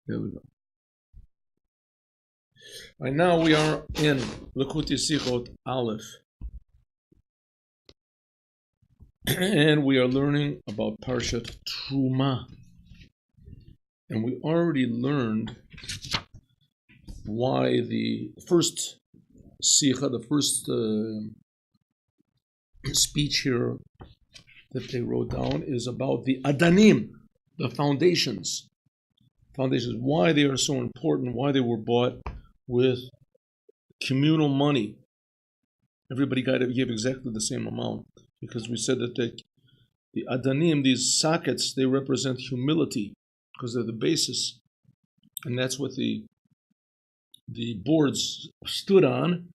There we go. Right now we are in Likutei Sichot Aleph. And we are learning about Parshat Truma. And we already learned why the first Sicha, the first speech here that they wrote down is about the Adanim, the foundations. Foundations, why they are so important, why they were bought with communal money. Everybody got to give exactly the same amount, because we said that the Adanim, these sockets, they represent humility, because they're the basis, and that's what the boards stood on.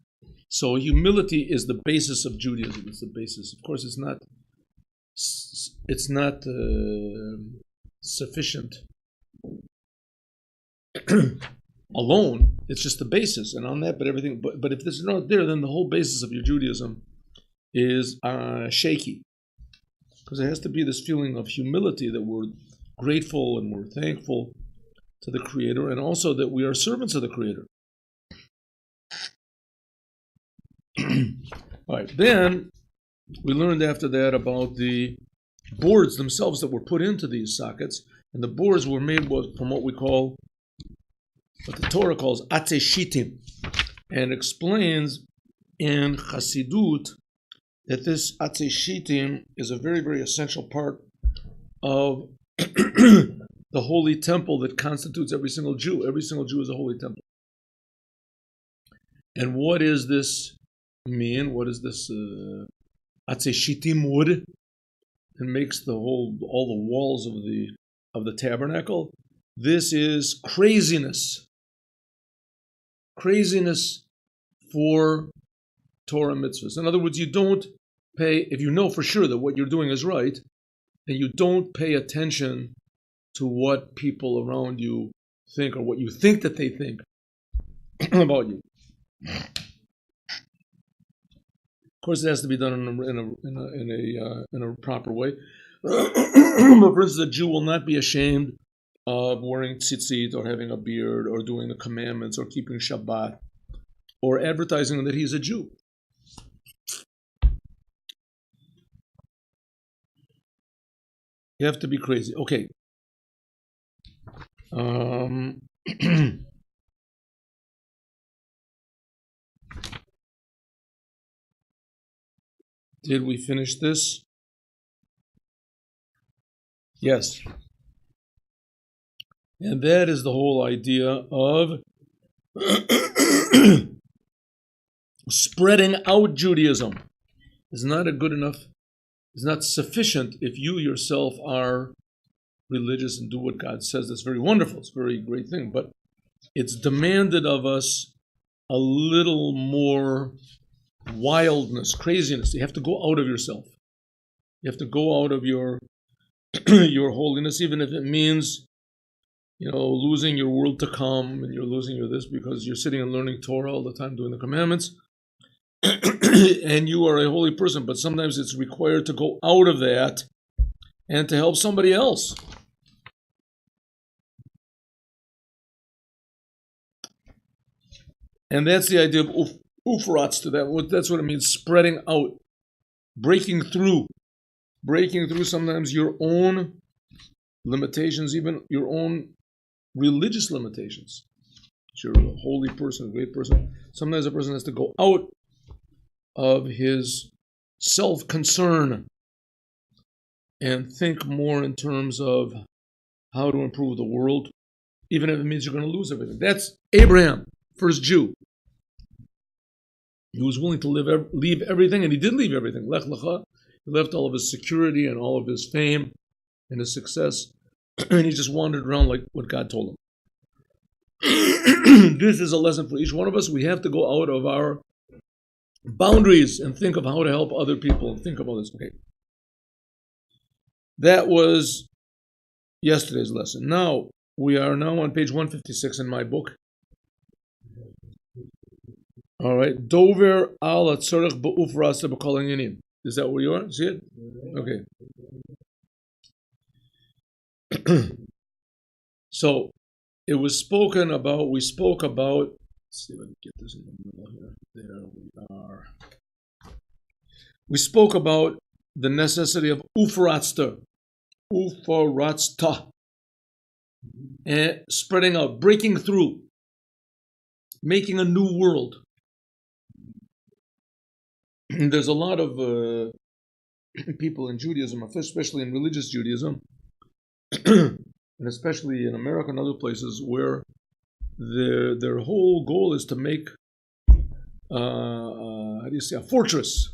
So humility is the basis of Judaism. It's the basis. Of course, it's not sufficient alone. It's just the basis, and on that, but everything. But if this is not there, then the whole basis of your Judaism is shaky, because there has to be this feeling of humility, that we're grateful and we're thankful to the Creator, and also that we are servants of the Creator. All right, then we learned after that about the boards themselves that were put into these sockets, and the boards were made from what the Torah calls atzei shitim, and explains in Chassidut that this atzei shitim is a very, very essential part of the holy temple that constitutes every single Jew. Every single Jew is a holy temple. And what does this mean? What is this atzei shitim wood that makes all the walls of the tabernacle? This is craziness. Craziness for Torah mitzvahs. In other words, you don't pay, if you know for sure that what you're doing is right, and you don't pay attention to what people around you think, or what you think that they think about you. Of course, it has to be done in a proper way. But for instance, a Jew will not be ashamed of wearing tzitzit, or having a beard, or doing the commandments, or keeping Shabbat, or advertising that he's a Jew. You have to be crazy. Okay. Did we finish this? Yes. And that is the whole idea of spreading out Judaism. It's not it's not sufficient if you yourself are religious and do what God says. That's very wonderful. It's a very great thing. But it's demanded of us a little more wildness, craziness. You have to go out of yourself. You have to go out of your holiness, even if it means, losing your world to come, and you're losing your this because you're sitting and learning Torah all the time, doing the commandments, and you are a holy person. But sometimes it's required to go out of that and to help somebody else. And that's the idea of ufratz to that. That's what it means, spreading out, breaking through. Sometimes your own limitations, even your own religious limitations. You're a holy person, a great person. Sometimes a person has to go out of his self-concern and think more in terms of how to improve the world, even if it means you're going to lose everything. That's Abraham, first Jew. He was willing to leave everything, and he did leave everything. Lech lecha. He left all of his security and all of his fame and his success, and he just wandered around like what God told him. This is a lesson for each one of us. We have to go out of our boundaries and think of how to help other people and think about this. Okay. That was yesterday's lesson. Now, we are now on page 156 in my book. All right. Dover al atzorech ba'ufrasa b'kol hanyanim. Is that where you are? See it? Okay. So, it was spoken about, we spoke about, let's see if I can get this in the middle here. There we are. We spoke about the necessity of ufaratsta, and spreading out, breaking through, making a new world. There's a lot of people in Judaism, especially in religious Judaism, and especially in America and other places, where their whole goal is to make a fortress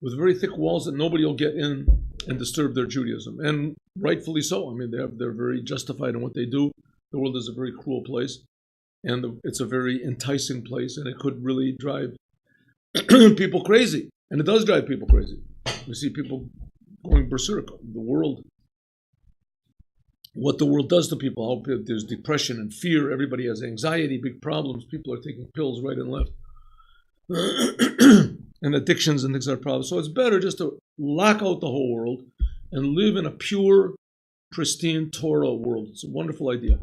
with very thick walls that nobody will get in and disturb their Judaism, and rightfully so. I mean, they're very justified in what they do. The world is a very cruel place, and it's a very enticing place, and it could really drive people crazy, and it does drive people crazy. We see people going berserk. The world, what the world does to people, how there's depression and fear, everybody has anxiety, big problems, people are taking pills right and left, and addictions and things are problems. So it's better just to lock out the whole world and live in a pure, pristine Torah world. It's a wonderful idea.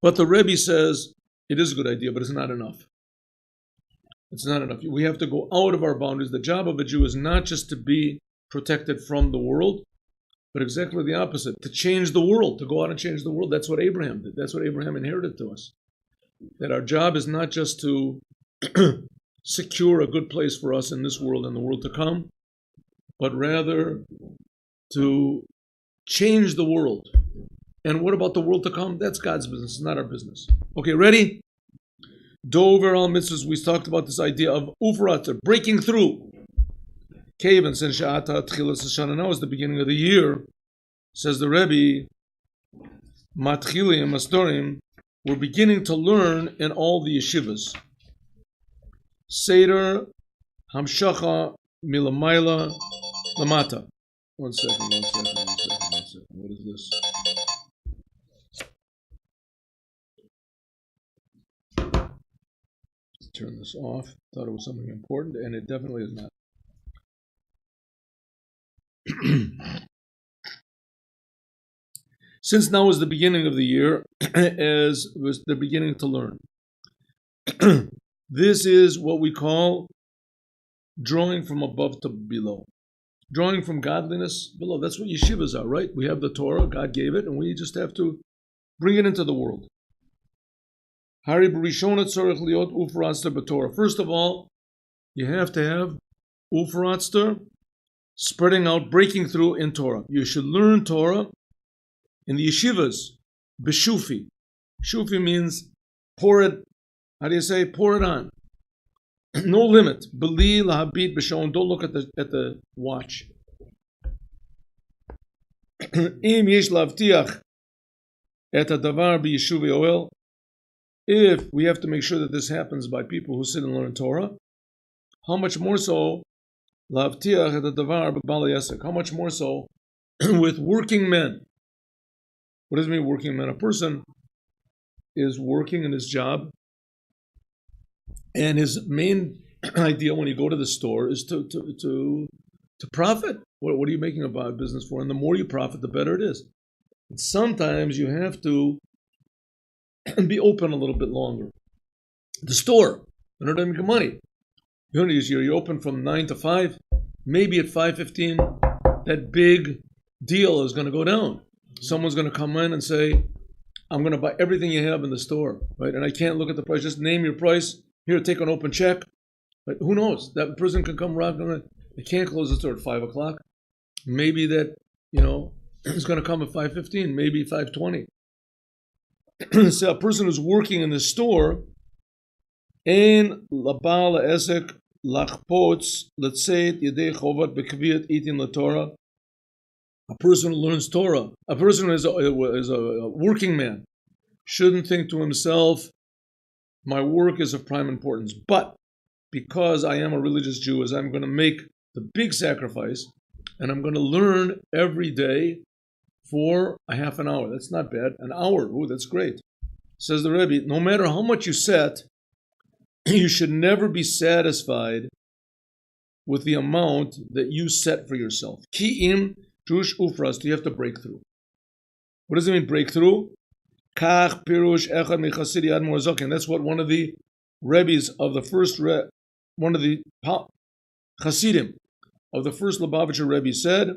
But the Rebbe says it is a good idea, but it's not enough. It's not enough. We have to go out of our boundaries. The job of a Jew is not just to be protected from the world, but exactly the opposite, to change the world, to go out and change the world. That's what Abraham did. That's what Abraham inherited to us. That our job is not just to secure a good place for us in this world and the world to come, but rather to change the world. And what about the world to come? That's God's business, it's not our business. Okay, ready? Dover al mitzvahs, we talked about this idea of ufaratza, breaking through. Kavan, since Sha'ata Tchilas Shana, now is the beginning of the year, says the Rebbe, Matchilim, Mastorim, we're beginning to learn in all the yeshivas. Seder, Hamshacha, Milamayla, Lamata. One second. What is this? Let's turn this off. Thought it was something important, and it definitely is not. Since now is the beginning of the year, as was the beginning to learn. This is what we call drawing from above to below. Drawing from godliness below. That's what yeshivas are, right? We have the Torah, God gave it, and we just have to bring it into the world. First of all, you have to have ufaratster, spreading out, breaking through in Torah. You should learn Torah in the yeshivas, beshufi. Shufi means pour it, how do you say? Pour it on. No limit. Beli lahabit b'shon. Don't look at the watch. Im yesh lavtiach et hadavar b'Yeshiva Ohr. If we have to make sure that this happens by people who sit and learn Torah, how much more so lavtiach et hadavar b'bal yasek? How much more so with working men? What does it mean, working men? A person is working in his job, and his main idea when you go to the store is to profit. What are you making a business for? And the more you profit, the better it is. And sometimes you have to be open a little bit longer. The store, in order to make money, you're open from 9 to 5. Maybe at 5:15, that big deal is going to go down. Someone's going to come in and say, I'm going to buy everything you have in the store, right? And I can't look at the price. Just name your price. Here, take an open check. But who knows? That person can come around. They can't close the store at 5 o'clock. Maybe that, it's going to come at 5:15, maybe 5:20. So a person who's working in the store, ein labal esek lachpots letzeit yedei chovat bekviat eating the Torah. A person who learns Torah, a person who is a working man, shouldn't think to himself, my work is of prime importance. But because I am a religious Jew, I'm going to make the big sacrifice, and I'm going to learn every day for a half an hour. That's not bad. An hour, that's great. Says the Rebbe, no matter how much you set, you should never be satisfied with the amount that you set for yourself. Ki'im Jush ufras, you have to break through. What does it mean, break through? Kach pirush echad mechasidi admor zokin. That's what one of the Rebbes of the first, one of the Chassidim of the first Lubavitcher Rebbe said,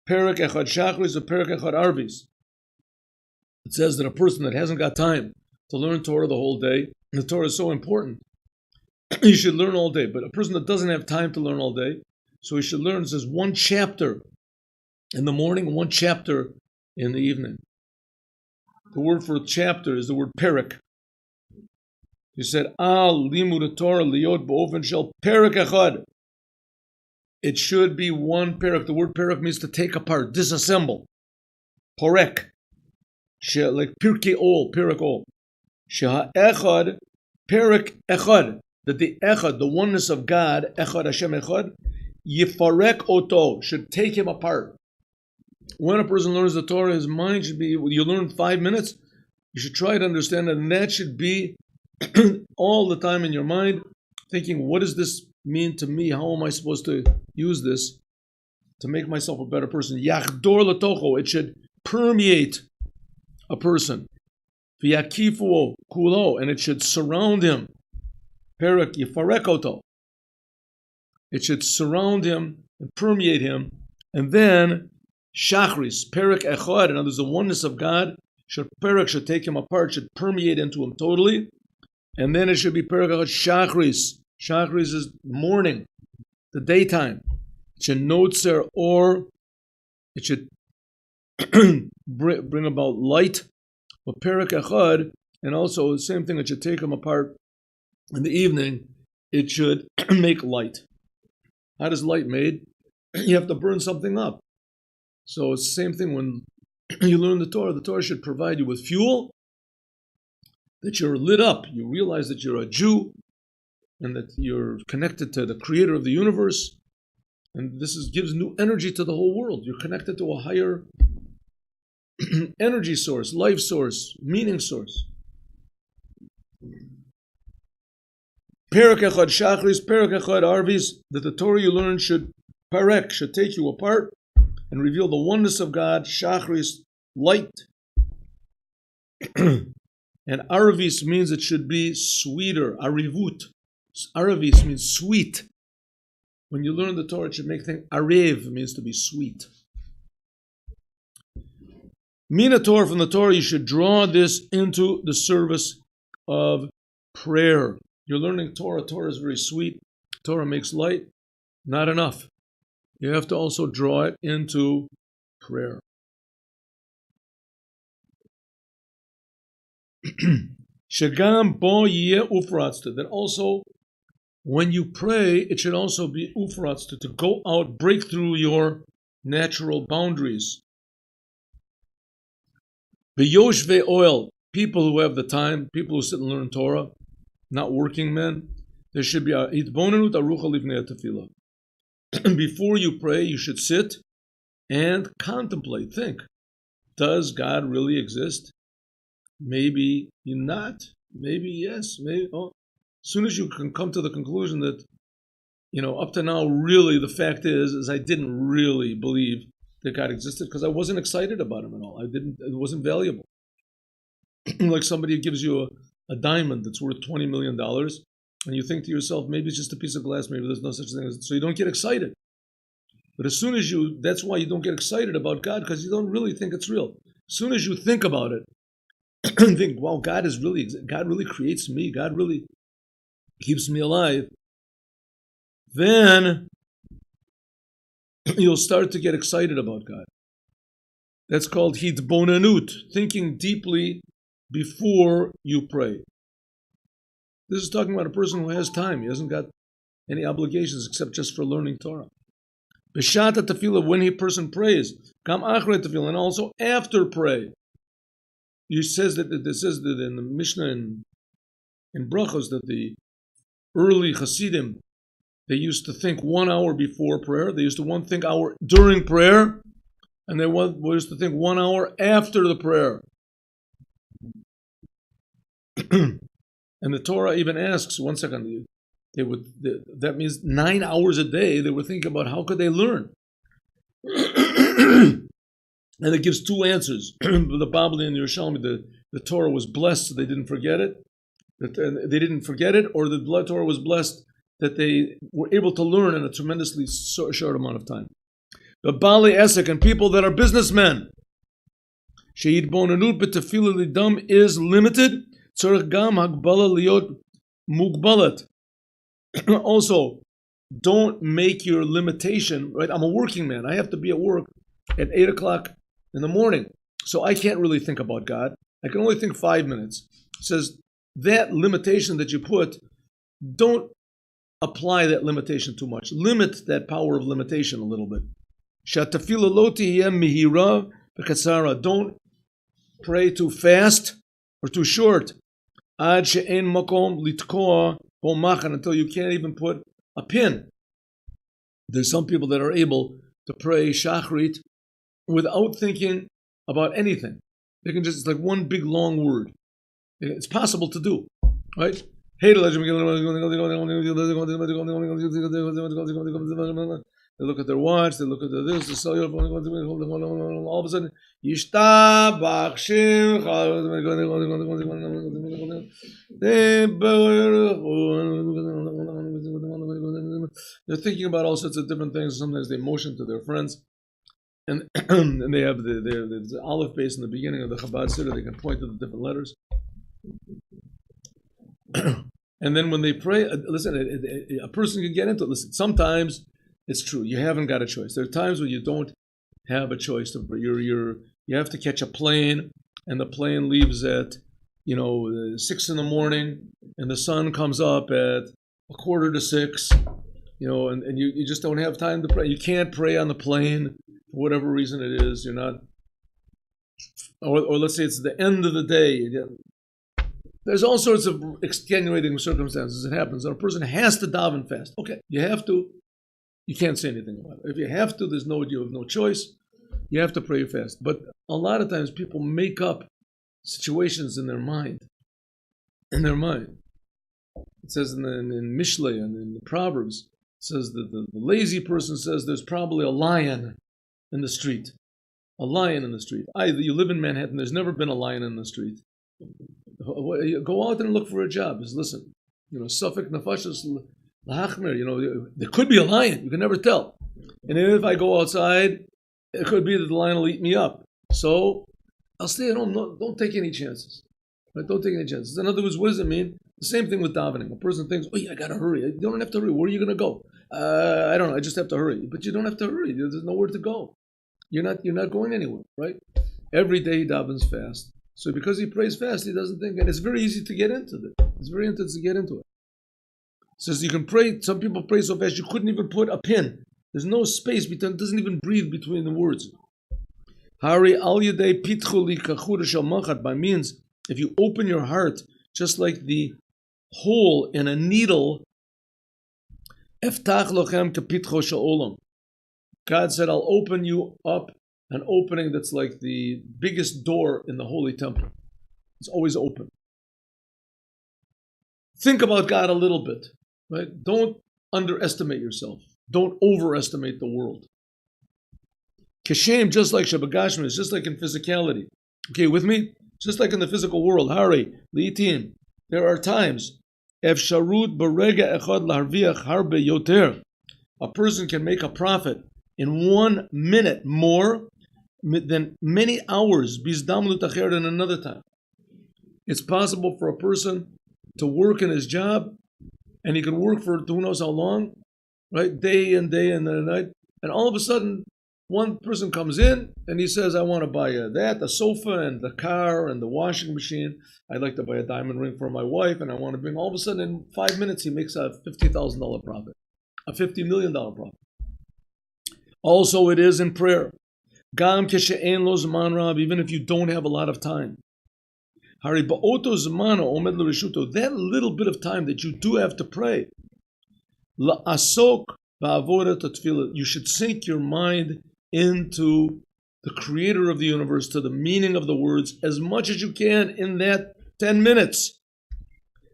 Perek echad shachris or perek echad arvis. It says that a person that hasn't got time to learn Torah the whole day, and the Torah is so important, he should learn all day. But a person that doesn't have time to learn all day, so he should learn, it says, one chapter in the morning, one chapter in the evening. The word for chapter is the word perek. He said, Al limud Torah liot ba'ofen shel perek echad. It should be one perek. The word perek means to take apart, disassemble. Porek. Like pirkei ol, perek ol. Sheha echad, perek echad. That the echad, the oneness of God, echad Hashem echad, yifarek oto, should take him apart. When a person learns the Torah, his mind should be, you learn 5 minutes, you should try to understand it, and that should be all the time in your mind, thinking, what does this mean to me? How am I supposed to use this to make myself a better person? Yachdor latocho, it should permeate a person. V'yakifuo kulo, and it should surround him. Perek yifarekoto. It should surround him and permeate him. And then shachris, perek echad, and there's the oneness of God. Perek should take him apart, should permeate into him totally. And then it should be perek echad shachris. Shachris is morning, the daytime. It should notzer, or it should bring about light. But perek echad, and also the same thing, it should take him apart in the evening. It should make light. How does light made? You have to burn something up. So it's the same thing when you learn the Torah should provide you with fuel, that you're lit up. You realize that you're a Jew and that you're connected to the creator of the universe. And this gives new energy to the whole world. You're connected to a higher energy source, life source, meaning source. Perek echad shachris, perek echad arvis, that the Torah you learn should take you apart and reveal the oneness of God. Shachris, light. And arvis means it should be sweeter. Arivut. Arvis means sweet. When you learn the Torah, it should make things. Arev means to be sweet. Mina Torah, from the Torah, you should draw this into the service of prayer. You're learning Torah. Torah is very sweet. Torah makes light. Not enough. You have to also draw it into prayer. Shagam bo yeh ufratzta. That also, when you pray, it should also be ufratzta, to go out, break through your natural boundaries. Beyoshve oil, people who have the time, people who sit and learn Torah, not working men, there should be a hitbonenut arucha livnei tefillah. Before you pray, you should sit and contemplate, think. Does God really exist? Maybe not. Maybe yes. Maybe. Oh. As soon as you can come to the conclusion that, up to now, really the fact is I didn't really believe that God existed because I wasn't excited about him at all. It wasn't valuable. Like somebody gives you a diamond that's worth $20 million, and you think to yourself, maybe it's just a piece of glass, maybe there's no such thing as it. So you don't get excited. But as soon as that's why you don't get excited about God, because you don't really think it's real. As soon as you think about it, and think, wow, God really creates me, God really keeps me alive, then you'll start to get excited about God. That's called hitbonenut, thinking deeply before you pray. This is talking about a person who has time. He hasn't got any obligations except just for learning Torah. B'shat tefillah, when a person prays, kam achrei tefillah, and also after pray. It says that in the Mishnah in Brachos that the early Chassidim, they used to think 1 hour before prayer. They used to think hour during prayer, and they used to think 1 hour after the prayer. And the Torah even asks, one second, that means 9 hours a day they were thinking about how could they learn. And it gives two answers. The Babli and Yerushalmi, the the Torah was blessed, so they didn't forget it. That they didn't forget it, or the Torah was blessed that they were able to learn in a tremendously short amount of time. The Bali Esek and people that are businessmen. She'id bonanut b'tefila lidam is limited. Tzorich gam hagbala liot mugbalat. Also, don't make your limitation, right? I'm a working man. I have to be at work at 8 o'clock in the morning. So I can't really think about God. I can only think 5 minutes. It says that limitation that you put, don't apply that limitation too much. Limit that power of limitation a little bit. Don't pray too fast or too short. Until you can't even put a pin. There's some people that are able to pray Shachrit without thinking about anything. They can just, it's like one big long word. It's possible to do, right? They look at their watch, they look at this, the cellular phone, all of a sudden, they're thinking about all sorts of different things. Sometimes they motion to their friends, and they have the olive base in the beginning of the Chabad Siddur. They can point to the different letters. And then when they pray, listen, a person can get into it. Listen, sometimes it's true. You haven't got a choice. There are times when you don't have a choice. You have to catch a plane, and the plane leaves at 6 in the morning, and the sun comes up at 5:45. And you just don't have time to pray. You can't pray on the plane for whatever reason it is. You're not, or let's say it's the end of the day. There's all sorts of extenuating circumstances. It happens. And a person has to daven fast. Okay, you have to. You can't say anything about it. If you have to, you have no choice. You have to pray fast. But a lot of times people make up situations in their mind. It says in Mishlei and in the Proverbs, it says that the lazy person says there's probably a lion in the street. A lion in the street. You live in Manhattan. There's never been a lion in the street. Go out and look for a job. Just listen. Suffolk nefashos lahachmer. There could be a lion. You can never tell. And then if I go outside, it could be that the lion will eat me up. So I'll stay at home. Don't take any chances. Right? Don't take any chances. In other words, what does it mean? The same thing with davening. A person thinks, "Oh, yeah, I gotta hurry." You don't have to hurry. Where are you gonna go? I don't know. I just have to hurry. But you don't have to hurry. There's nowhere to go. You're not going anywhere, right? Every day he davens fast. So because he prays fast, he doesn't think, and it's very easy to get into it. It's very easy to get into it. It says you can pray. Some people pray so fast you couldn't even put a pin. There's no space between. It doesn't even breathe between the words. Hari al yedei pitchu li kachura shel machat, by means if you open your heart just like the hole in a needle. Eftach lochem kapitcho shel olam. God said, "I'll open you up." An opening that's like the biggest door in the Holy Temple. It's always open. Think about God a little bit, right? Don't underestimate yourself. Don't overestimate the world. Keshem, just like Shabbat is just like in physicality. Okay, with me? Just like in the physical world. Hari, liitim. There are times. Efsharut barega echad larviach harbe yoter. A person can make a profit in 1 minute more than many hours in another time. It's possible for a person to work in his job, and he can work for who knows how long, right? Day and night, and all of a sudden, one person comes in and he says, "I want to buy a sofa and the car and the washing machine. I'd like to buy a diamond ring for my wife, and I want to bring." All of a sudden, in 5 minutes, he makes a $50,000 profit, a $50 million profit. Also, it is in prayer. Gam keshe'en lo zman rab, even if you don't have a lot of time. Hari ba'oto zmano omed l'reshuto, that little bit of time that you do have to pray. La'asok ba'avodat tefillah, you should sink your mind into the Creator of the universe, to the meaning of the words, as much as you can in that 10 minutes.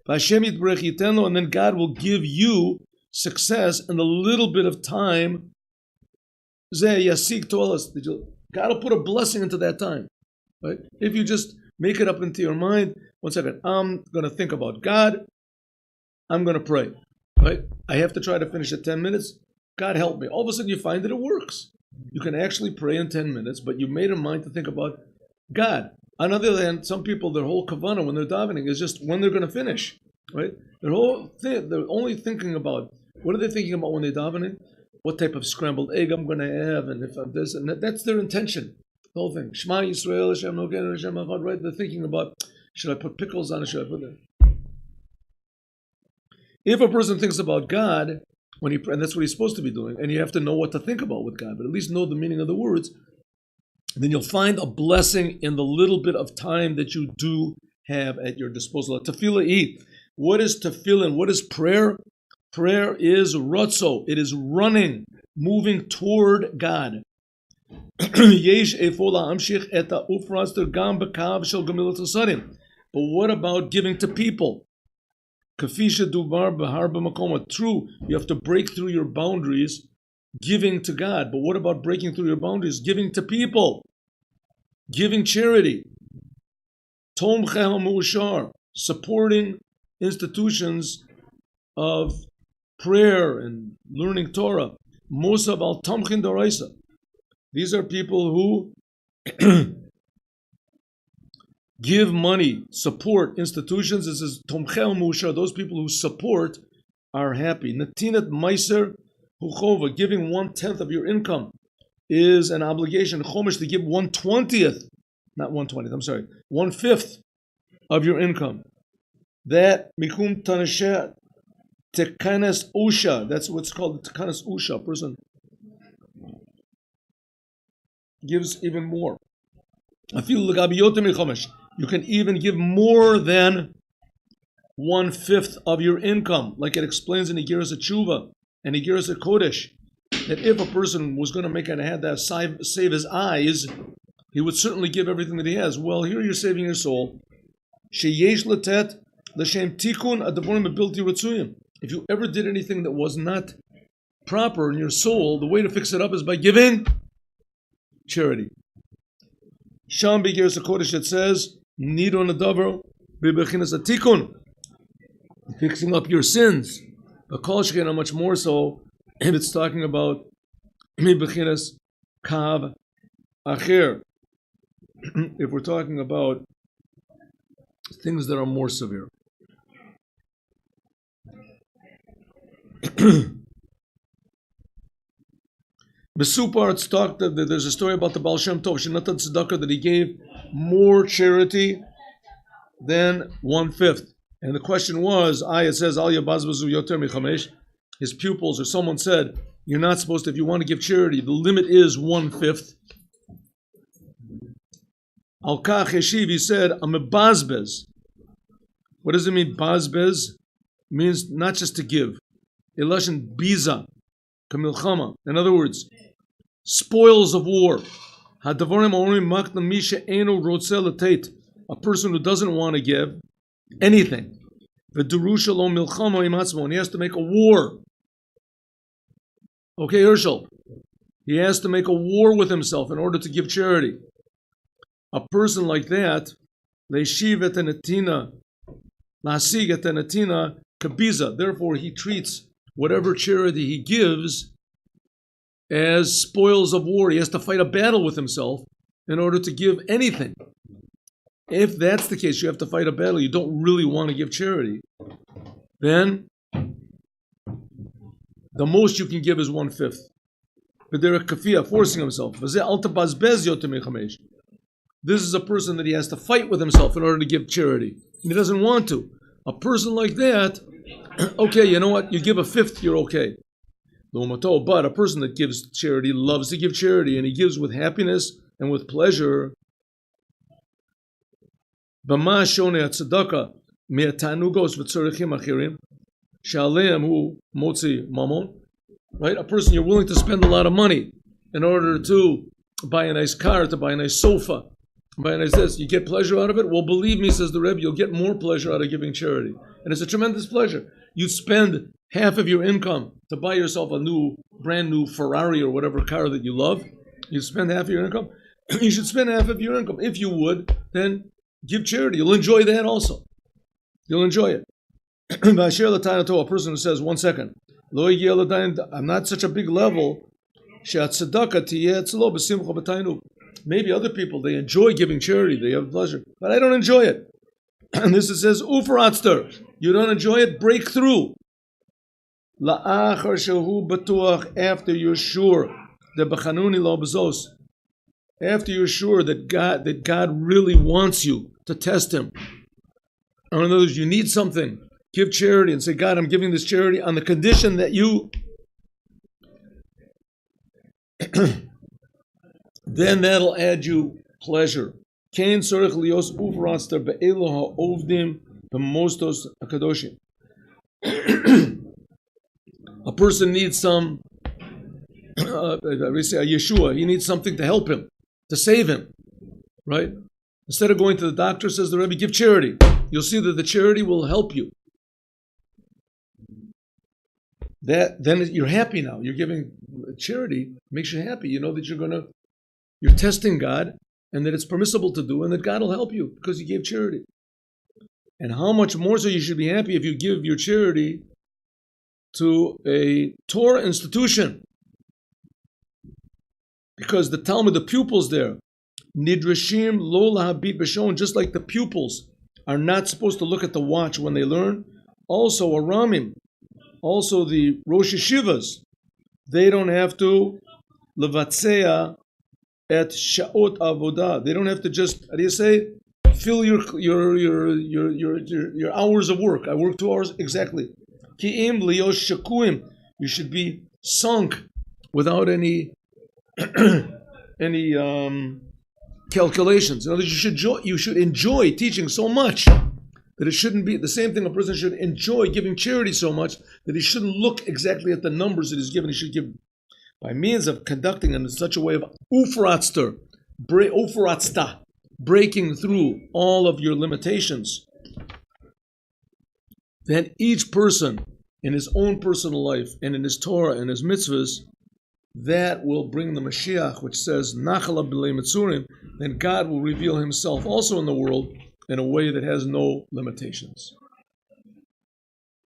And then God will give you success in the little bit of time. God will put a blessing into that time, right? If you just Make it up into your mind. 1 second. I'm going to think about God. I'm going to pray. Right? I have to try to finish at 10 minutes. God help me. All of a sudden you find that it works. You can actually pray in 10 minutes, but you made a mind to think about God. On the other hand, some people, their whole kavanah when they're davening is just when they're going to finish. Right? Their whole thing, they're only thinking about, what are they thinking about when they're davening? What type of scrambled egg I'm going to have, and if I'm this, and that's their intention. The whole thing. Shema Yisrael, Hashem Elokeinu, Hashem Echad, right? They're thinking about, should I put pickles on it? Should I put it? If a person thinks about God, and that's what he's supposed to be doing, and you have to know what to think about with God, but at least know the meaning of the words, then you'll find a blessing in the little bit of time that you do have at your disposal. Tefillah. What is tefillin? What is prayer? Prayer is rotzo. It is running, moving toward God. But what about giving to people? True, you have to break through your boundaries, giving to God. But what about breaking through your boundaries, giving to people? Giving charity. Supporting institutions of prayer and learning Torah. Mosav al tamchin daraisa. These are people who give money, support institutions. This is tomchel mushar. Those people who support are happy. Natinat meiser huchova. Giving 1/10 of your income is an obligation. Chomish to give 1/20th, not 1/20th. I'm sorry, 1/5 of your income. That mikum tanashet tekanes usha. That's what's called tekanes usha. A person gives even more. You can even give more than 1/5 of your income, like it explains in Igeras Tshuva and Igeras Kodesh, that if a person was going to make and had that save his eyes, he would certainly give everything that he has. Well, here you're saving your soul. Sheyesh latet l'shem tikun adavorim abilti ritzuyim. If you ever did anything that was not proper in your soul, the way to fix it up is by giving charity. Sham B'Igeras Kodesh, it says, Nidon Adavar B'Bechinas Atikun, fixing up your sins. But Kol Shekhinah, much more so, if it's talking about B'Bechinas Kav Acher. If we're talking about things that are more severe. Mesupar, it's talked that there's a story about the Baal Shem Tov, Shenatan Tzedakah, that he gave more charity than 1/5. And the question was, it says, Al Yabazbazu Yoter Michamesh. His pupils or someone said, you're not supposed to, if you want to give charity, the limit is 1/5. Al Kach Yeshiv, he said, I'm a bazbez. What does it mean, bazbez? It means not just to give. Elashin biza, kamilchama. In other words, spoils of war. A person who doesn't want to give anything. And he has to make a war. Okay, Herschel. He has to make a war with himself in order to give charity. A person like that, therefore he treats whatever charity he gives as spoils of war. He has to fight a battle with himself in order to give anything. If that's the case, you have to fight a battle, you don't really want to give charity, then the most you can give is 1/5. But they're a kafiyah, forcing himself. This is a person that he has to fight with himself in order to give charity. And he doesn't want to. A person like that, okay, you know what? You give 1/5, you're okay. But a person that gives charity loves to give charity, and he gives with happiness and with pleasure. Right? A person you're willing to spend a lot of money in order to buy a nice car, to buy a nice sofa, buy a nice this. You get pleasure out of it? Well, believe me, says the Rebbe, you'll get more pleasure out of giving charity. And it's a tremendous pleasure. You spend half of your income to buy yourself a brand new Ferrari or whatever car that you love. You spend half of your income. You should spend half of your income. If you would, then Give charity. You'll enjoy that also. You'll enjoy it. A person who says, 1 second, I'm not such a big level. Maybe other people, they enjoy giving charity, they have pleasure, but I don't enjoy it. And this it says, Ufaratster, you don't enjoy it, break through. After you're sure, after you're sure that God really wants you to test him. In other words, you need something, give charity and say, God, I'm giving this charity on the condition that you then that'll add you pleasure. A person needs some, we say a Yeshua, he needs something to help him, to save him, right? Instead of going to the doctor, says the Rebbe, give charity. You'll see that the charity will help you. Then you're happy now. You're giving charity, makes you happy. You know that you're testing God, and that it's permissible to do, and that God will help you because you gave charity. And how much more so you should be happy if you give your charity to a Torah institution. Because the Talmud, the pupils there, Nidrashim lo lahabit b'shon, just like the pupils are not supposed to look at the watch when they learn, also a Ramim, also the Rosh Yeshivas, they don't have to levatzea at sha'ot avodah. They don't have to just, how do you say, fill your hours of work. I work 2 hours exactly. Ki'im liyosh shakuim. You should be sunk without any calculations. In other words, you should enjoy teaching so much that it shouldn't be the same thing. A person should enjoy giving charity so much that he shouldn't look exactly at the numbers that he's given. He should give by means of conducting in such a way of ufaratsta, breaking through all of your limitations. Then each person in his own personal life and in his Torah and his mitzvahs, that will bring the Mashiach, which says, Nachala b'lei mitzurim, then God will reveal himself also in the world in a way that has no limitations.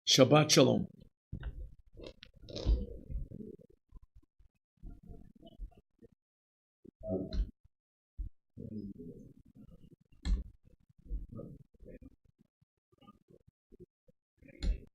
Shabbat Shalom.